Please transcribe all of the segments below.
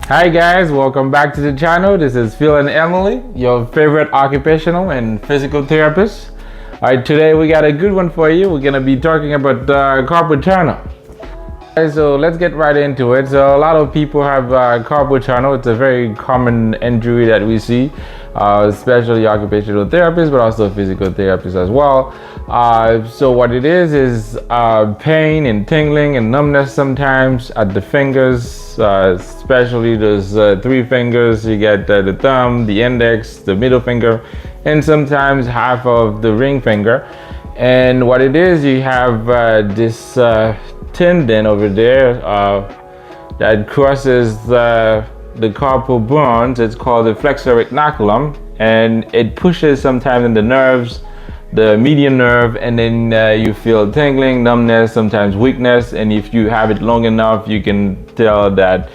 Hi guys, welcome back to the channel. This is Phil and Emily, your favorite occupational and physical therapists. Alright, today we got a good one for you. We're gonna be talking about carpal tunnel. Alright, so let's get right into it. So a lot of people have carpal tunnel. It's a very common injury that we see, especially occupational therapists, but also physical therapists as well. So what it is pain and tingling and numbness sometimes at the fingers, especially those three fingers. You get the thumb, the index, the middle finger, and sometimes half of the ring finger. And what it is, you have this tendon over there that crosses the carpal bones. It's called the flexor retinaculum, and it pushes sometimes in the nerves, the median nerve, and then you feel tingling, numbness, sometimes weakness. And if you have it long enough, you can tell that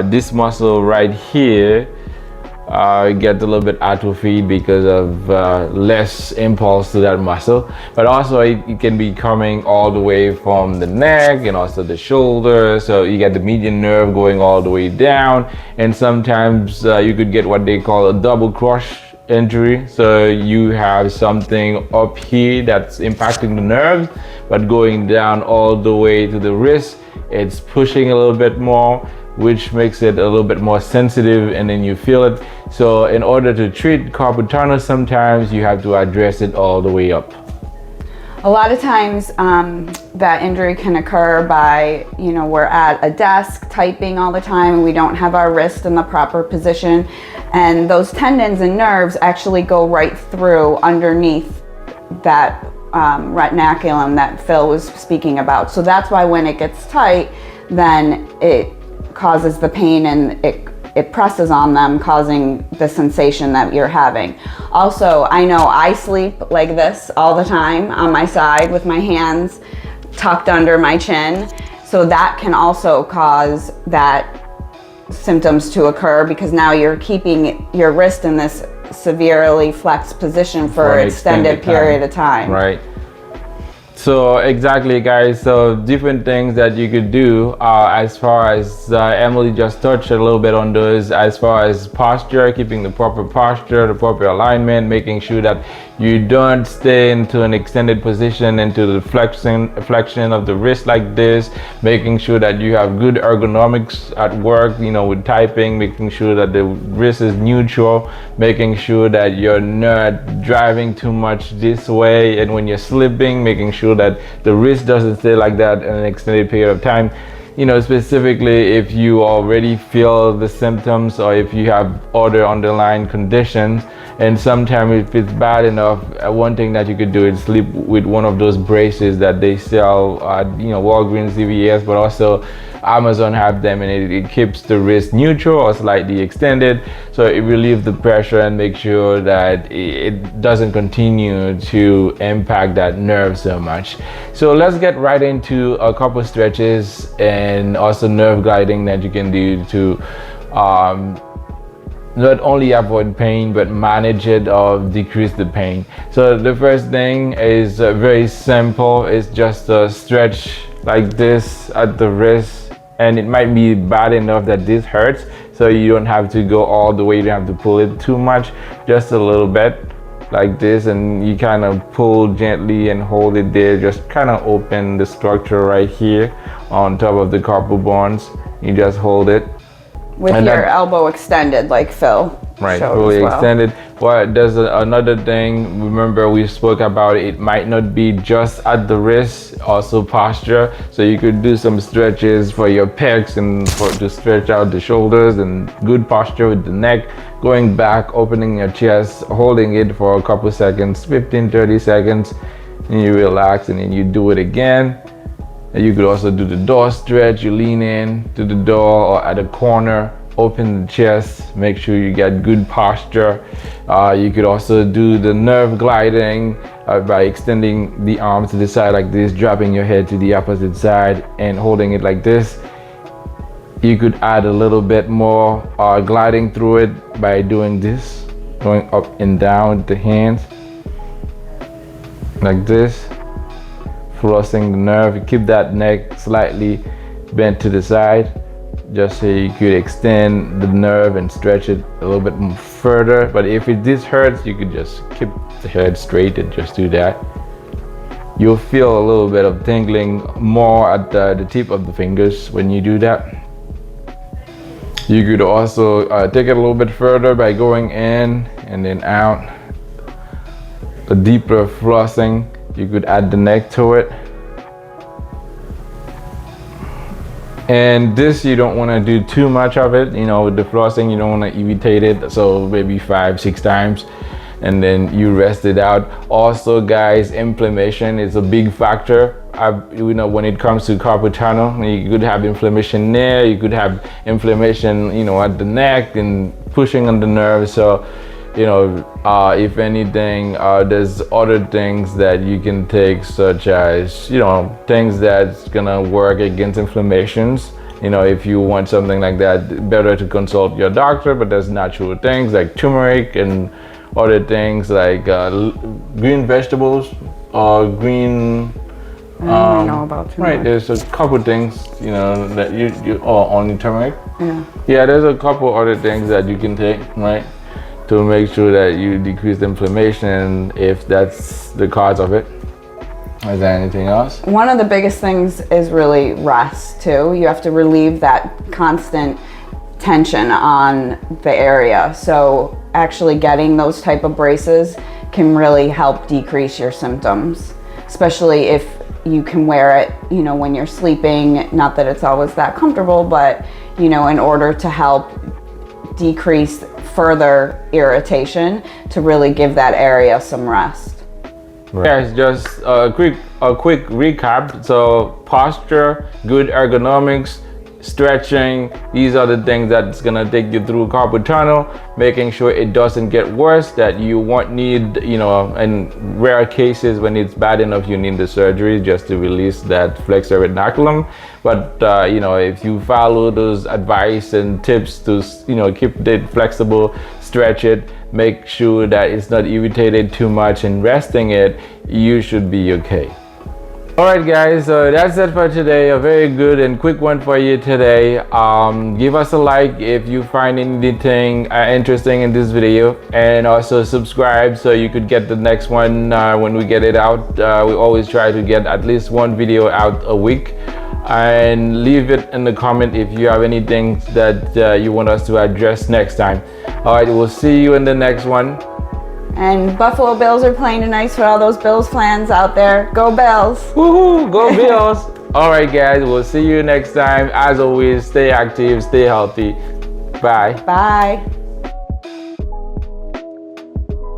this muscle right here gets a little bit atrophied because of less impulse to that muscle. But also it can be coming all the way from the neck and also the shoulder. So you get the median nerve going all the way down, and sometimes you could get what they call a double crush injury. So you have something up here that's impacting the nerves, but going down all the way to the wrist, it's pushing a little bit more, which makes it a little bit more sensitive, and then you feel it. So in order to treat carpal tunnel, sometimes you have to address it all the way up. A lot of times that injury can occur by, we're at a desk typing all the time and we don't have our wrist in the proper position, and those tendons and nerves actually go right through underneath that retinaculum that Phil was speaking about. So that's why when it gets tight, then it causes the pain and it presses on them, causing the sensation that you're having. Also, I know I sleep like this all the time on my side with my hands tucked under my chin. So that can also cause that symptoms to occur, because now you're keeping your wrist in this severely flexed position for an extended period of time. Right. So exactly, guys, so different things that you could do as far as Emily just touched a little bit on those, as far as posture, keeping the proper posture, the proper alignment, making sure that you don't stay into an extended position, into the flexion of the wrist like this, making sure that you have good ergonomics at work, with typing, making sure that the wrist is neutral, making sure that you're not driving too much this way, and when you're slipping, making sure that the wrist doesn't stay like that in an extended period of time. Specifically if you already feel the symptoms, or if you have other underlying conditions. And sometimes if it's bad enough, one thing that you could do is sleep with one of those braces that they sell at Walgreens, CVS, but also Amazon have them, and it keeps the wrist neutral or slightly extended, so it relieves the pressure and make sure that it doesn't continue to impact that nerve so much. So let's get right into a couple stretches and also nerve gliding that you can do to not only avoid pain but manage it or decrease the pain. So the first thing is very simple. It's just a stretch like this at the wrist, and it might be bad enough that this hurts, so you don't have to go all the way, you don't have to pull it too much, just a little bit like this, and you kind of pull gently and hold it there. Just kind of open the structure right here on top of the carpal bones. You just hold it with your elbow extended like Phil right, showed fully as well. extended. Well, there's another thing. Remember, we spoke about it might not be just at the wrist, also posture. So you could do some stretches for your pecs and to stretch out the shoulders, and good posture with the neck, going back, opening your chest, holding it for a couple seconds, 15-30 seconds, and you relax, and then you do it again. And you could also do the door stretch. You lean in to the door or at a corner, open the chest, make sure you get good posture. You could also do the nerve gliding by extending the arms to the side like this, dropping your head to the opposite side and holding it like this. You could add a little bit more gliding through it by doing this, going up and down with the hands like this, flossing the nerve. You keep that neck slightly bent to the side. just so you could extend the nerve and stretch it a little bit further. But if this hurts, you could just keep the head straight and just do that. You'll feel a little bit of tingling more at the tip of the fingers when you do that. You could also take it a little bit further by going in and then out. A deeper flossing, you could add the neck to it. And this, you don't want to do too much of it. With the flossing, you don't want to irritate it. So maybe 5-6 times, and then you rest it out. Also, guys, inflammation is a big factor. When it comes to carpal tunnel, you could have inflammation there. You could have inflammation, at the neck and pushing on the nerve. So, if anything, there's other things that you can take, such as, things that's gonna work against inflammations. If you want something like that, better to consult your doctor. But there's natural things like turmeric and other things like green vegetables or green. I don't know about turmeric. Right, there's a couple things, that you only turmeric. Yeah. Yeah, there's a couple other things that you can take, right, to make sure that you decrease the inflammation if that's the cause of it. Is there anything else? One of the biggest things is really rest too. You have to relieve that constant tension on the area. So actually getting those type of braces can really help decrease your symptoms, especially if you can wear it, when you're sleeping. Not that it's always that comfortable, but in order to help decrease further irritation, to really give that area some rest. Right. Guys, just a quick recap. So posture, good ergonomics, stretching, these are the things that's gonna take you through carpal tunnel, making sure it doesn't get worse, that you won't need, in rare cases when it's bad enough, you need the surgery just to release that flexor retinaculum. But if you follow those advice and tips to keep it flexible, stretch it, make sure that it's not irritated too much, and resting it, you should be okay. Alright guys, so that's it for today. A very good and quick one for you today. Give us a like if you find anything interesting in this video, and also subscribe so you could get the next one when we get it out. We always try to get at least one video out a week. And leave it in the comment if you have anything that you want us to address next time. Alright, we'll see you in the next one. And Buffalo Bills are playing tonight, for all those Bills fans out there. Go Bills! Woohoo! Go Bills! Alright guys, we'll see you next time. As always, stay active, stay healthy. Bye. Bye.